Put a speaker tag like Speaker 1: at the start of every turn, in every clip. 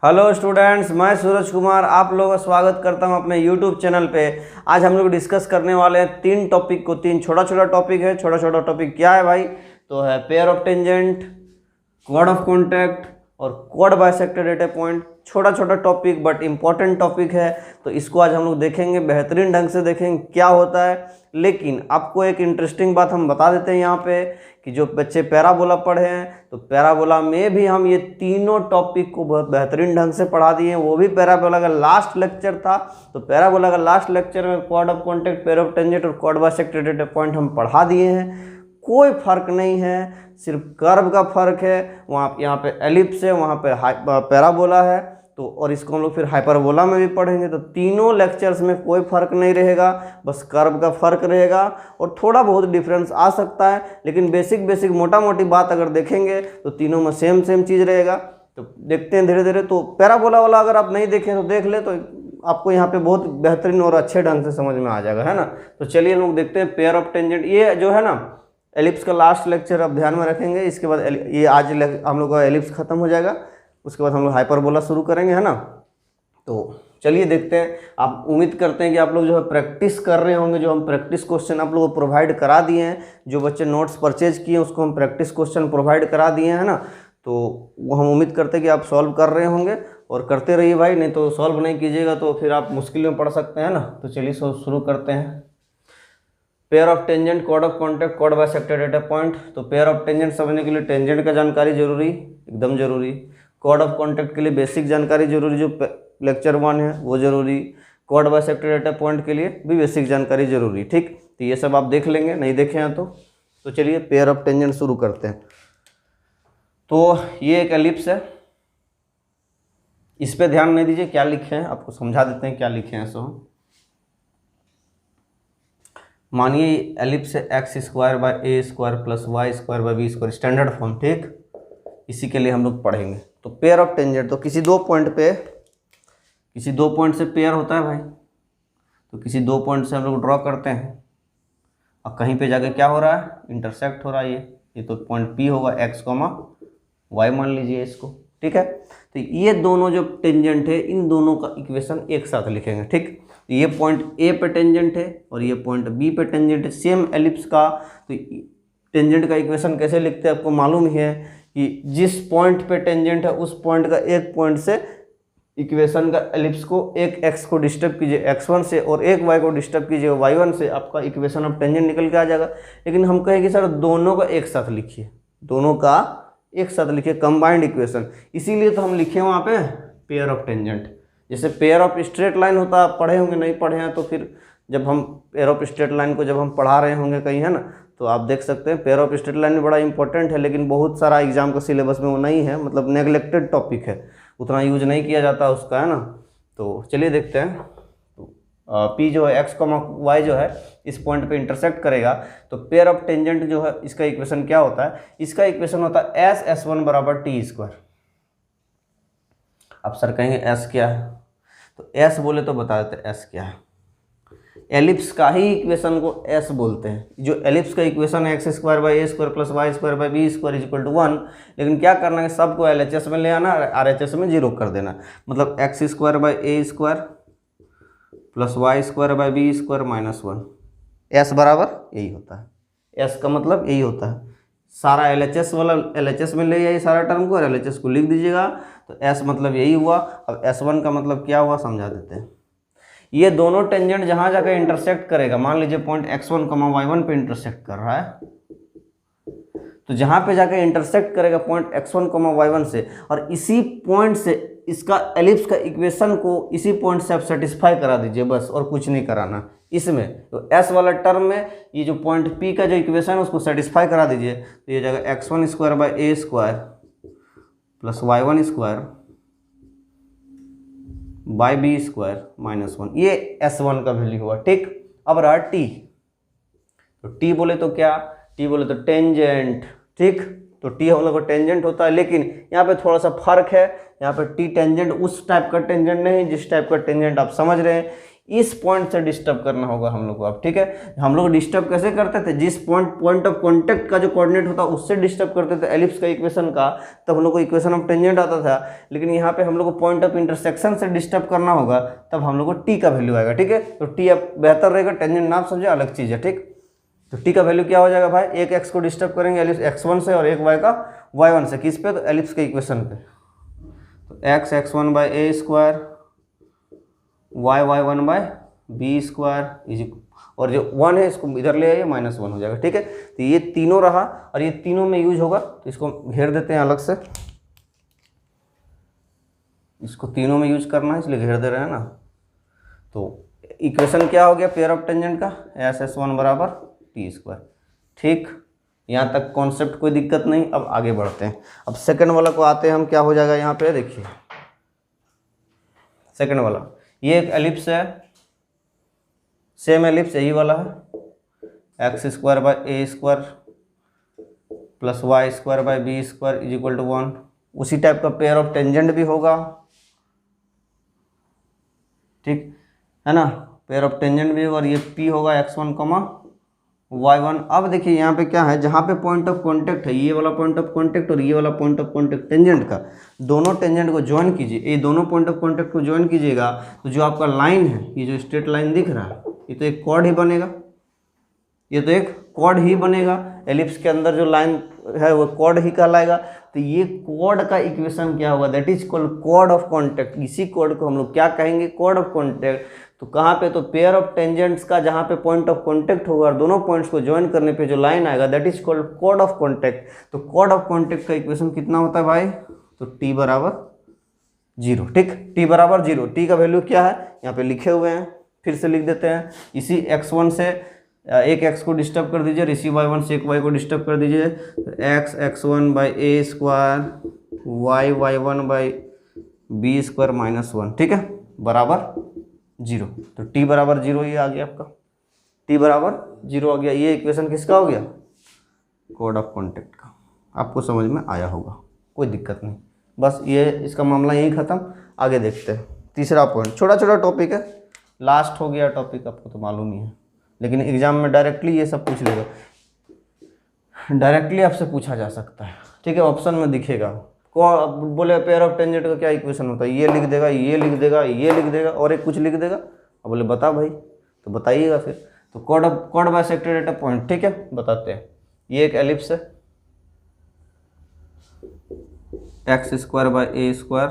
Speaker 1: Hello students, मैं सूरज कुमार आप लोगों का स्वागत करता हूं अपने यूट्यूब चैनल पे। आज हम लोग डिस्कस करने वाले हैं तीन टॉपिक को। तीन छोटा छोटा टॉपिक है। छोटा छोटा टॉपिक क्या है भाई? तो है pair of tangent, chord of contact और कॉर्ड बाइसेक्टर डेटा पॉइंट। छोटा छोटा टॉपिक बट इम्पॉर्टेंट टॉपिक है, तो इसको आज हम लोग देखेंगे, बेहतरीन ढंग से देखेंगे क्या होता है। लेकिन आपको एक इंटरेस्टिंग बात हम बता देते हैं यहाँ पे कि जो बच्चे पैराबोला पढ़े हैं तो पैराबोला में भी हम ये तीनों टॉपिक को बहुत बेहतरीन ढंग से पढ़ा दिए हैं। वो भी पैराबोला का लास्ट लेक्चर था, तो पैराबोला का लास्ट लेक्चर में chord of contact, pair of tangent और कॉर्ड बाइसेक्टर डेटा पॉइंट हम पढ़ा दिए हैं। कोई फर्क नहीं है, सिर्फ कर्व का फर्क है। वहाँ यहाँ पे एलिप्स है, वहाँ पे पैराबोला है, तो और इसको हम लोग फिर हाइपरबोला में भी पढ़ेंगे। तो तीनों लेक्चर्स में कोई फर्क नहीं रहेगा, बस कर्व का फर्क रहेगा और थोड़ा बहुत डिफरेंस आ सकता है, लेकिन बेसिक मोटा मोटी बात अगर देखेंगे तो तीनों में सेम चीज़ रहेगा। तो देखते हैं धीरे धीरे। तो पैराबोला वाला अगर आप नहीं देखें तो देख ले, तो आपको यहाँ पे बहुत बेहतरीन और अच्छे ढंग से समझ में आ जाएगा, है ना। तो चलिए हम लोग देखते हैं पेयर ऑफ टेंजेंट। ये जो है ना एलिप्स का लास्ट लेक्चर आप ध्यान में रखेंगे। इसके बाद ये आज हम लोग का एलिप्स खत्म हो जाएगा, उसके बाद हम लोग हाइपरबोला शुरू करेंगे, है ना। तो चलिए देखते हैं। आप उम्मीद करते हैं कि आप लोग जो है प्रैक्टिस कर रहे होंगे। जो हम प्रैक्टिस क्वेश्चन आप लोगों को प्रोवाइड करा दिए हैं, जो बच्चे नोट्स परचेज किए उसको हम प्रैक्टिस क्वेश्चन प्रोवाइड करा दिए हैं, है ना। तो वो हम उम्मीद करते हैं कि आप सॉल्व कर रहे होंगे और करते रहिए भाई, नहीं तो सॉल्व नहीं कीजिएगा तो फिर आप मुश्किल में पड़ सकते हैं ना। तो चलिए शुरू करते हैं। Pair of tangent, chord of contact, chord bisector data point. तो पेयर ऑफ टेंजेंट समझने के लिए टेंजेंट का जानकारी जरूरी, एकदम जरूरी। कॉर्ड ऑफ कॉन्टैक्ट के लिए बेसिक जानकारी जरूरी, जो लेक्चर 1 है वो जरूरी। कॉर्ड बाइसेक्टर डेटा पॉइंट के लिए भी बेसिक जानकारी जरूरी, ठीक। तो ये सब आप देख लेंगे, नहीं देखे हैं तो चलिए पेयर ऑफ टेंजेंट शुरू करते हैं। तो ये एक एलिप्स है, इस पे ध्यान नहीं दीजिए क्या लिखे हैं, आपको समझा देते हैं क्या लिखे हैं। सो मानिए एलिप्स है x square by a square plus y square by b square, standard form, ठीक। इसी के लिए हम लोग पढ़ेंगे। तो पेयर ऑफ टेंजेंट, तो किसी दो पॉइंट से पेयर होता है भाई। तो किसी दो पॉइंट से हम लोग ड्रॉ करते हैं और कहीं पे जाके क्या हो रहा है, इंटरसेक्ट हो रहा है। ये तो पॉइंट पी होगा, एक्स कॉमा वाई मान लीजिए इसको, ठीक है। तो ये दोनों जो टेंजेंट है, इन दोनों का इक्वेशन एक साथ लिखेंगे, ठीक। तो ये पॉइंट ए पे टेंजेंट है और ये पॉइंट बी पे टेंजेंट है, सेम एलिप्स का। तो टेंजेंट का इक्वेशन कैसे लिखते हैं आपको मालूम ही है कि जिस पॉइंट पे टेंजेंट है उस पॉइंट का एक पॉइंट से इक्वेशन का एलिप्स को, एक एक्स को डिस्टर्ब कीजिए x1 से और एक y को डिस्टर्ब कीजिए y1 से, आपका इक्वेशन ऑफ टेंजेंट निकल के आ जाएगा। लेकिन हम कहेंगे सर दोनों का एक साथ लिखिए, दोनों का एक साथ लिखिए, कंबाइंड इक्वेशन। इसीलिए तो हम लिखे वहाँ पे पेयर ऑफ टेंजेंट। जैसे पेयर ऑफ स्ट्रेट लाइन होता है, आप पढ़े होंगे, नहीं पढ़े हैं तो फिर जब हम पेयर ऑफ स्ट्रेट लाइन को जब हम पढ़ा रहे होंगे कहीं, है ना, तो आप देख सकते हैं पेयर ऑफ स्ट्रेट लाइन में बड़ा इंपॉर्टेंट है, लेकिन बहुत सारा एग्जाम का सिलेबस में वो नहीं है, मतलब नेग्लेक्टेड टॉपिक है, उतना यूज नहीं किया जाता उसका, है ना। तो चलिए देखते हैं। तो पी जो है एक्स कॉमा वाई जो है इस पॉइंट पे इंटरसेक्ट करेगा, तो पेयर ऑफ टेंजेंट जो है इसका इक्वेशन क्या होता है, इसका इक्वेशन होता है एस एस वन बराबर टी स्क्वायर। अब सर कहेंगे एस क्या है, तो एस बोले तो बता देते एस क्या है। एलिप्स का ही इक्वेशन को एस बोलते हैं। जो एलिप्स का इक्वेशन है x square by a square plus y square by b square equal to 1, लेकिन क्या करना है, सबको एलएचएस में ले आना, आरएचएस में 0 कर देना। मतलब x square by a square plus y square by b square minus 1, S बराबर यही होता है। एस का मतलब यही होता है, सारा एलएचएस वाला एलएचएस में ले आइए सारा टर्म को और एलएचएस को लिख दीजिएगा। तो एस मतलब यही हुआ। अब S1 का मतलब क्या हुआ समझा देते हैं। ये दोनों टेंजेंट जहां जाकर इंटरसेक्ट करेगा, मान लीजिए पॉइंट x1, y1 पे इंटरसेक्ट कर रहा है, तो जहां पे जाकर इंटरसेक्ट करेगा पॉइंट x1, y1 से, और इसी पॉइंट से इसका एलिप्स का इक्वेशन को इसी पॉइंट से आप सेटिस्फाई करा दीजिए बस, और कुछ नहीं कराना इसमें। तो s वाला टर्म में ये जो पॉइंट p का जो इक्वेशन है उसको सेटिस्फाई करा दीजिए, तो ये जाएगा x1 square by a square plus y1 square by b square minus 1, ये S1 का वैल्यू हुआ, ठीक। अब रहा टी, तो टी बोले तो क्या, टी बोले तो टेंजेंट, ठीक। तो टी हम लोग को टेंजेंट होता है, लेकिन यहाँ पे थोड़ा सा फर्क है। यहाँ पे टी टेंजेंट उस टाइप का टेंजेंट नहीं जिस टाइप का टेंजेंट आप समझ रहे हैं। इस पॉइंट से डिस्टर्ब करना होगा हम लोग को अब, ठीक है। हम लोग डिस्टर्ब कैसे करते थे, जिस पॉइंट ऑफ कॉन्टेक्ट का जो कोऑर्डिनेट होता उससे डिस्टर्ब करते थे एलिप्स का इक्वेशन का, तब हम लोग को इक्वेशन ऑफ टेंजेंट आता था। लेकिन यहाँ पे हम लोग को पॉइंट ऑफ इंटरसेक्शन से डिस्टर्ब करना होगा, तब हम लोग को टी का वैल्यू आएगा, ठीक है। तो टी अब बेहतर रहेगा, टेंजेंट नाम समझे अलग चीज़ है, ठीक। तो टी का वैल्यू क्या हो जाएगा भाई, एक एक्स को डिस्टर्ब करेंगे एलिप्स x1 से और एक y का y1 से, किस पे, तो एलिप्स के इक्वेशन पे। तो x x1 by a square y y1 by b square is, और जो 1 है इसको इधर ले आइए, -1 हो जाएगा, ठीक है। तो ये तीनों रहा और ये तीनों में यूज होगा, तो इसको घेर देते हैं अलग से, इसको तीनों में यूज करना है इसलिए घेर दे रहे हैं ना। तो इक्वेशन क्या हो गया पेयर ऑफ टेंजेंट का, SS1 बराबर टी स्क्वायर, ठीक। यहाँ तक कॉन्सेप्ट कोई दिक्कत नहीं। अब आगे बढ़ते हैं, अब सेकंड वाला को आते हैं हम, क्या हो जाएगा यहाँ पे देखिए। सेकंड वाला ये एक एलिप्स है, सेम एलिप्स यही वाला है, x square by a square plus y square by b square is equal to 1। उसी टाइप का पेयर ऑफ टेंजेंट भी होगा, ठीक है ना, पेयर ऑफ टेंजेंट भी होगा, और ये पी होगा x1 y1। अब देखिए यहाँ पे क्या है, जहाँ पे पॉइंट ऑफ कॉन्टेक्ट है, ये वाला पॉइंट ऑफ कॉन्टेक्ट और ये वाला पॉइंट ऑफ कॉन्टेक्ट टेंजेंट का, दोनों टेंजेंट को ज्वाइन कीजिए, ये दोनों पॉइंट ऑफ कॉन्टेक्ट को ज्वाइन कीजिएगा, तो जो आपका लाइन है, ये जो स्ट्रेट लाइन दिख रहा है, ये तो एक कॉर्ड ही बनेगा, ये तो एक कॉर्ड ही बनेगा। एलिप्स के अंदर जो लाइन है वो कॉर्ड ही कहलाएगा। तो ये कॉर्ड का इक्वेशन क्या होगा, that is called chord of contact. इसी कॉर्ड को हम लोग क्या कहेंगे, कॉर्ड ऑफ कॉन्टेक्ट। तो कहाँ पे, तो पेयर ऑफ टेंजेंट्स का जहाँ पे पॉइंट ऑफ कॉन्टेक्ट होगा और दोनों पॉइंट्स को ज्वाइन करने पे जो लाइन आएगा, that is called chord of contact. तो कॉर्ड ऑफ कॉन्टेक्ट का इक्वेशन कितना होता है भाई, तो टी बराबर 0, ठीक। टी बराबर 0, टी का वैल्यू क्या है यहाँ पे लिखे हुए हैं, फिर से लिख देते हैं। इसी x1 से एक x को डिस्टर्ब कर दीजिए, इसी y1 से एक y को डिस्टर्ब कर दीजिए, तो x x1 by a square y y1 by b square -1, ठीक है, बराबर 0। तो t बराबर 0 ये आ गया आपका, t बराबर 0 आ गया। ये इक्वेशन किसका हो गया, कॉर्ड ऑफ कॉन्टेक्ट का। आपको समझ में आया होगा, कोई दिक्कत नहीं, बस ये इसका मामला यही ख़त्म। आगे देखते हैं तीसरा पॉइंट, छोटा छोटा टॉपिक है, लास्ट हो गया टॉपिक, आपको तो मालूम ही है, लेकिन एग्जाम में डायरेक्टली ये सब पूछ लेगा, डायरेक्टली आपसे पूछा जा सकता है, ठीक है। ऑप्शन में दिखेगा, बोले पेयर ऑफ टेंजेंट का क्या इक्वेशन होता है, ये लिख देगा, ये लिख देगा, ये लिख देगा और एक कुछ लिख देगा, अब बोले बता भाई, तो बताइएगा फिर। तो chord bisected at a point, ठीक है, बताते हैं। ये एक एलिप्स है, x square by a square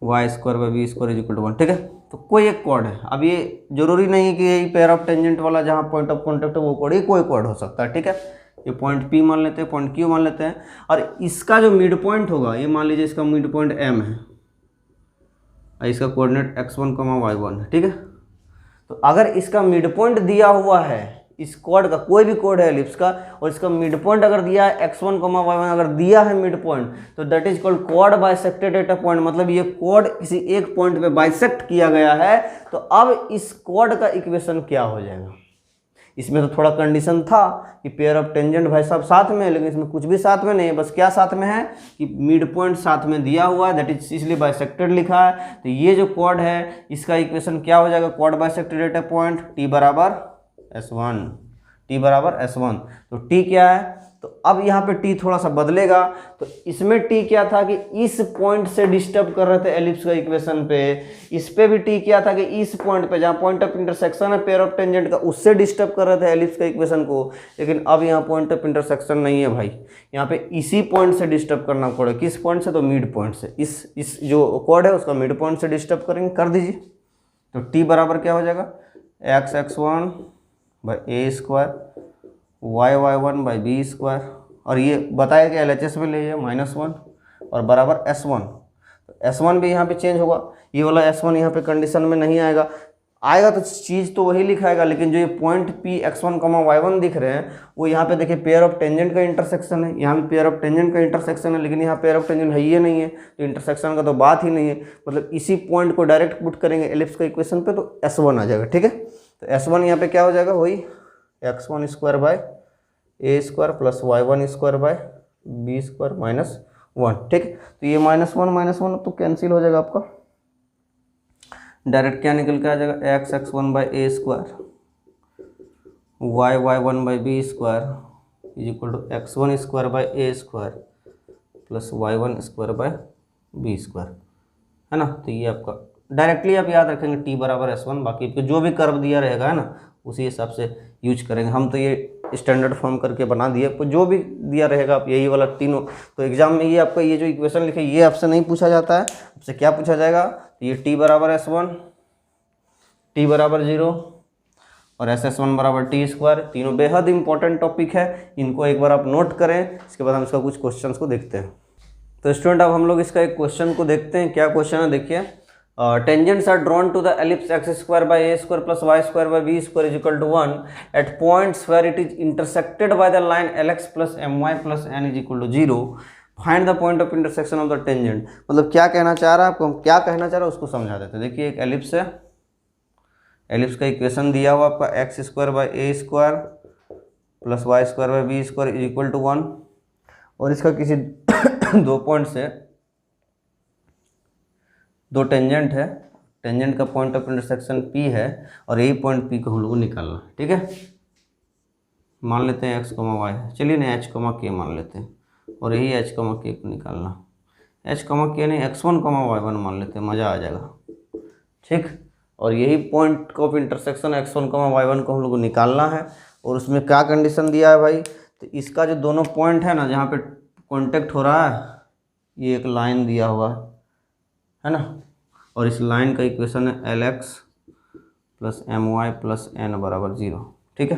Speaker 1: y square by b square is equal to 1, ठीक है। तो कोई एक कॉर्ड है, अब ये जरूरी नहीं है कि यही पेयर ऑफ टेंजेंट वाला जहाँ पॉइंट ऑफ कॉन्टेक्ट है वो कॉर्ड, ये कोई कॉर्ड हो सकता है, ठीक है। ये पॉइंट P मान लेते हैं, पॉइंट Q मान लेते हैं, और इसका जो मिड पॉइंट होगा, ये मान लीजिए इसका मिड पॉइंट M है और इसका कोऑर्डिनेट x1, y1 है, ठीक है। तो अगर इसका मिड पॉइंट दिया हुआ है, इस कॉर्ड का कोई भी कॉर्ड है एलिप्स का, और इसका मिड पॉइंट अगर दिया है x1, y1 अगर दिया है मिड पॉइंट, तो that is called chord bisected at a point. मतलब ये कॉर्ड किसी एक पॉइंट पे बाइसेक्ट किया गया है। तो अब इस कॉर्ड का इक्वेशन क्या हो जाएगा, इसमें तो थोड़ा कंडीशन था कि पेयर ऑफ टेंजेंट भाई साहब साथ में है, लेकिन इसमें कुछ भी साथ में नहीं है, बस क्या साथ में है कि मिड पॉइंट साथ में दिया हुआ है, दैट इज इसलिए बाइसेक्टेड लिखा है। तो ये जो कॉर्ड है इसका इक्वेशन क्या हो जाएगा, chord bisected at a point, T बराबर S1, टी बराबर S1। तो टी क्या है, तो अब यहाँ पे टी थोड़ा सा बदलेगा। तो इसमें टी क्या था कि इस पॉइंट से डिस्टर्ब कर रहे थे एलिप्स का इक्वेशन पे, इस पे भी टी क्या था कि इस पॉइंट पे जहाँ पॉइंट ऑफ इंटरसेक्शन है पेयर ऑफ टेंजेंट का, उससे डिस्टर्ब कर रहे थे एलिप्स का इक्वेशन को। लेकिन अब यहाँ पॉइंट ऑफ इंटरसेक्शन नहीं है भाई, यहाँ पे इसी पॉइंट से डिस्टर्ब करना पड़ेगा। किस पॉइंट से, तो मिड पॉइंट से। इस जो कॉर्ड है उसका मिड पॉइंट से डिस्टर्ब करेंगे, कर दीजिए। तो टी बराबर क्या हो जाएगा, x x1 by a square y y1 by b square, और ये बताया कि LHS में ले -1 और बराबर S1। तो S1 भी यहाँ पे चेंज होगा, ये वाला S1 यहाँ पे कंडीशन में नहीं आएगा, आएगा तो चीज़ तो वही लिखाएगा, लेकिन जो ये पॉइंट P x1, y1 दिख रहे हैं वो यहाँ पे देखिए पेयर ऑफ टेंजेंट का इंटरसेक्शन है, यहाँ भी पेयर ऑफ टेंजेंट का इंटरसेक्शन है, लेकिन यहाँ पेयर ऑफ टेंजेंट है ये नहीं है, तो इंटरसेक्शन का तो बात ही नहीं है। मतलब इसी पॉइंट को डायरेक्ट पुट करेंगे एलिप्स का इक्वेशन पे तो S1 आ जाएगा, ठीक है। तो S1 यहाँ पे क्या हो जाएगा, वही x1 square by a square plus y1 square by b square -1, ठीक है। तो ये -1 तो कैंसिल हो जाएगा आपका, डायरेक्ट क्या निकल के आ जाएगा, x x one by a square y y one by b square is equal to x one square by a square plus y one square by b square, है ना। तो ये आपका डायरेक्टली आप याद रखेंगे टी बराबर एस वन, बाकी आपको जो भी कर्व दिया रहेगा है ना उसी हिसाब से यूज करेंगे। हम तो ये स्टैंडर्ड फॉर्म करके बना दिए, तो जो भी दिया रहेगा आप यही वाला तीनों। तो एग्जाम में ये आपका ये जो इक्वेशन लिखे ये आपसे नहीं पूछा जाता है, आपसे क्या पूछा जाएगा, तो ये टी बराबर एस वन, टी बराबर 0 और एस एस वन बराबर टी स्क्वायर, तीनों बेहद इंपॉर्टेंट टॉपिक है। इनको एक बार आप नोट करें, इसके बाद हम इसका कुछ क्वेश्चंस को देखते हैं। तो स्टूडेंट अब हम लोग इसका एक क्वेश्चन को देखते हैं। क्या क्वेश्चन है देखिए, tangents are drawn to the ellipse x square by a square plus y square by b square is equal to 1 at points where it is intersected by the line l x plus m y plus n is equal to 0, find the point of intersection of the tangent. मतलब क्या कहना चाह रहा है आपको, हम क्या कहना चाह रहे हैं उसको समझा देते हैं। देखिए एक एलिप्स है, एलिप्स का इक्वेशन दिया हुआ आपका x square by a square plus y square by b square is equal to 1, और इसका किसी दो पॉइंट से दो टेंजेंट है, टेंजेंट का पॉइंट ऑफ इंटरसेक्शन P है और यही पॉइंट P को हम लोग को निकालना है। ठीक है, मान लेते हैं x, y है, चलिए ना h, k मान लेते हैं, और यही h, k को निकालना, h, k नहीं x1, y1 मान लेते हैं, मज़ा आ जाएगा। ठीक, और यही point of intersection x1, y1 को हम लोग को निकालना है। और उसमें क्या कंडीशन दिया है भाई, तो इसका जो दोनों पॉइंट है ना जहाँ पे कॉन्टेक्ट हो रहा है, ये एक लाइन दिया हुआ है ना, और इस लाइन का इक्वेशन है l x plus m y plus n बराबर 0। ठीक है,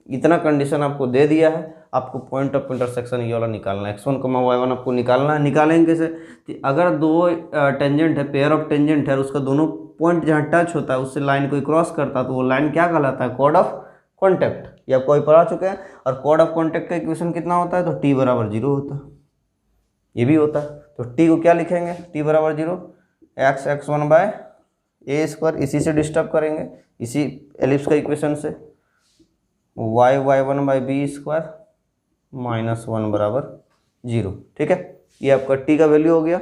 Speaker 1: इतना कंडीशन आपको दे दिया है, आपको पॉइंट ऑफ इंटरसेक्शन ये वाला निकालना है, x1, y1 आपको निकालना है। निकालेंगे कैसे, कि अगर दो टेंजेंट है, पेयर ऑफ टेंजेंट है, और उसका दोनों पॉइंट जहाँ टच होता है उससे लाइन कोई क्रॉस करता है, तो वो लाइन क्या कहलाता है, कॉर्ड ऑफ कॉन्टैक्ट। ये आपको अभी पढ़ा चुके हैं। और कॉर्ड ऑफ कॉन्टैक्ट का इक्वेशन कितना होता है, तो t बराबर 0 होता है, ये भी होता है। तो t को क्या लिखेंगे, t बराबर 0 x x one by a square, इसी से डिस्टर्ब करेंगे, इसी एलिप्स का इक्वेशन से, y y one by b square minus 1 बराबर 0। ठीक है, ये आपका t का वैल्यू हो गया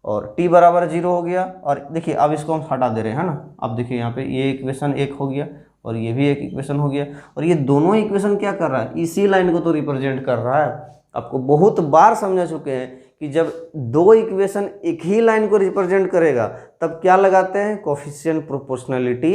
Speaker 1: और t बराबर 0 हो गया। और देखिए अब इसको हम हटा दे रहे हैं, है ना। अब देखिए यहाँ पे ये इक्वेशन एक हो गया और ये भी एक इक्वेशन हो गया, और ये दोनों इक्वेशन क्या कर रहा है, इसी लाइन को तो रिप्रेजेंट कर रहा है। आपको बहुत बार समझा चुके हैं कि जब दो इक्वेशन एक ही लाइन को रिप्रेजेंट करेगा तब क्या लगाते हैं, कोफिशिएंट प्रोपोर्शनलिटी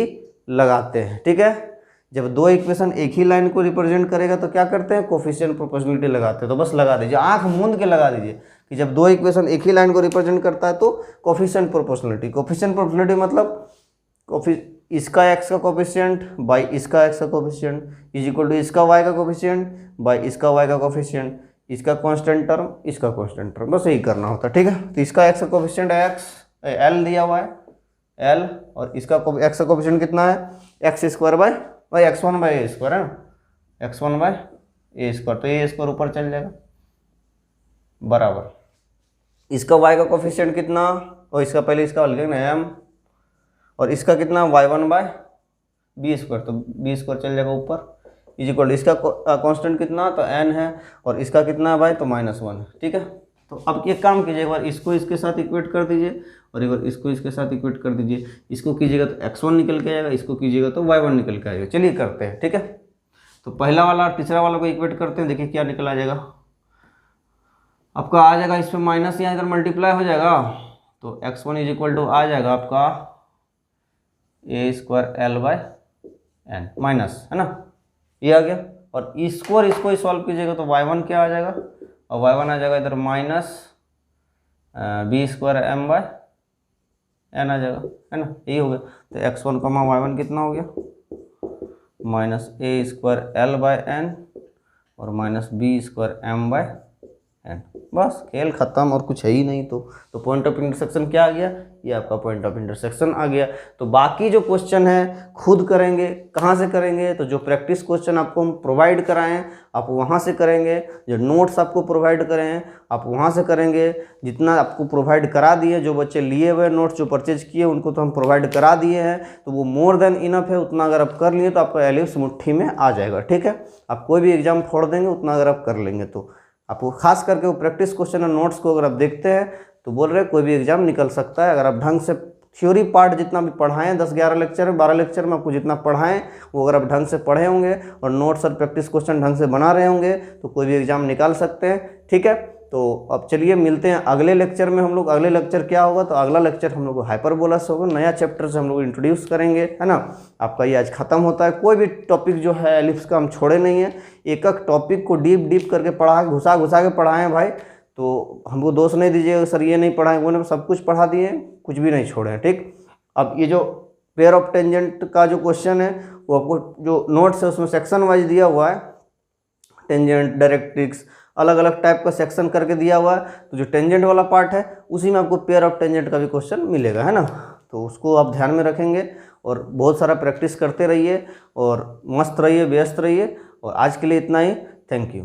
Speaker 1: लगाते हैं। ठीक है, जब दो इक्वेशन एक ही लाइन को रिप्रेजेंट करेगा तो क्या करते हैं, कोफिशिएंट प्रोपोर्शनलिटी लगाते हैं। तो बस लगा दीजिए, आंख मूंद के लगा दीजिए कि जब दो इक्वेशन एक ही लाइन को रिप्रेजेंट करता है तो कोफिशिएंट प्रोपोर्शनलिटी। कोफिशिएंट प्रोपोर्शनलिटी मतलब इसका x का कोफिशिएंट बाई इसका x का कोफिशिएंट इज इक्वल टू इसका y का कोफिशिएंट बाई इसका y का कोफिशिएंट, इसका कांस्टेंट टर्म इसका कांस्टेंट टर्म, बस यही करना होता है। ठीक है, तो इसका x का कोफिशिएंट l दिया हुआ है l, और इसका x का कोफिशिएंट कितना है, x square by x1 by a square, है ना, x1 बाई ए स्क्वायर, तो ए स्क्वायर ऊपर चल जाएगा बराबर इसका y का कोफिशिएंट कितना, और इसका पहले इसका लिखेंगे ना m, और इसका कितना y1 बाय बी स्क्वायर, तो बी स्क्वायर चल जाएगा ऊपर, इज इक्वल इसका कांस्टेंट कितना, तो n है, और इसका कितना है भाई, तो -1 है। ठीक है, तो अब एक काम कीजिए, एक बार इसको इसके साथ इक्वेट कर दीजिए और एक बार इसको इसके साथ इक्वेट कर दीजिए। इसको कीजिएगा तो x1 निकल के आएगा, इसको कीजिएगा तो y1 निकल के आएगा। चलिए करते हैं। ठीक है, तो पहला वाला और तीसरा वाला को इक्वेट करते हैं, देखिए क्या निकल आ जाएगा आपका, आ जाएगा इस पर माइनस, यहाँ इधर मल्टीप्लाई हो जाएगा, तो x1 इज इक्वल टू आ जाएगा आपका A square L by N minus, है ना, ये आ गया। और इसको सॉल्व कीजिएगा तो y1 क्या आ जाएगा, और y1 आ जाएगा इधर minus B square M by N आ जाएगा, है ना, यही हो गया। तो x1 y1 कितना हो गया, minus A square L by N और minus B square M by N, बस खेल खत्म, और कुछ है ही नहीं। तो पॉइंट ऑफ इंटरसेक्शन क्या आ गया, ये आपका पॉइंट ऑफ इंटरसेक्शन आ गया। तो बाकी जो क्वेश्चन है खुद करेंगे, कहाँ से करेंगे, तो जो प्रैक्टिस क्वेश्चन आपको हम प्रोवाइड कराएं आप वहाँ से करेंगे, जो नोट्स आपको प्रोवाइड करें आप वहाँ से करेंगे। जितना आपको प्रोवाइड करा दिए, जो बच्चे लिए हुए नोट्स जो परचेज किए उनको तो हम प्रोवाइड करा दिए हैं, तो वो मोर देन इनफ है। उतना अगर आप कर लिए तो आपका एलिप्स मुट्ठी में आ जाएगा। ठीक है, आप कोई भी एग्जाम फोड़ देंगे उतना अगर आप कर लेंगे तो आपको, खास करके वो प्रैक्टिस क्वेश्चन और नोट्स को अगर आप देखते हैं तो बोल रहे हैं कोई भी एग्जाम निकल सकता है अगर आप ढंग से थ्योरी पार्ट जितना भी पढ़ाएं 10-11 लेक्चर में 12 लेक्चर में आपको जितना पढ़ाएं वो अगर आप ढंग से पढ़े होंगे और नोट्स और प्रैक्टिस क्वेश्चन ढंग से बना रहे होंगे तो कोई भी एग्जाम निकाल सकते हैं। ठीक है, तो अब चलिए मिलते हैं अगले लेक्चर में। हम लोग अगले लेक्चर क्या होगा, तो अगला लेक्चर हम लोग हाइपरबोलस होगा, नया चैप्टर से हम लोग इंट्रोड्यूस करेंगे, है ना। आपका ये आज खत्म होता है। कोई भी टॉपिक जो है एलिप्स का हम छोड़े नहीं है, एक एक टॉपिक को डीप करके पढ़ा, घुसा के पढ़ाएं भाई। तो हमको दोष नहीं दीजिएगा सर ये नहीं पढ़ाएं वो नहीं, सब कुछ पढ़ा दिए, कुछ भी नहीं छोड़े। ठीक, अब ये जो पेयर ऑफ टेंजेंट का जो क्वेश्चन है वो आपको जो नोट्स है उसमें सेक्शन वाइज दिया हुआ है, टेंजेंट, डायरेक्ट्रिक्स, अलग अलग टाइप का सेक्शन करके दिया हुआ है। तो जो टेंजेंट वाला पार्ट है उसी में आपको पेयर ऑफ टेंजेंट का भी क्वेश्चन मिलेगा, है ना। तो उसको आप ध्यान में रखेंगे और बहुत सारा प्रैक्टिस करते रहिए और मस्त रहिए, व्यस्त रहिए। और आज के लिए इतना ही, थैंक यू।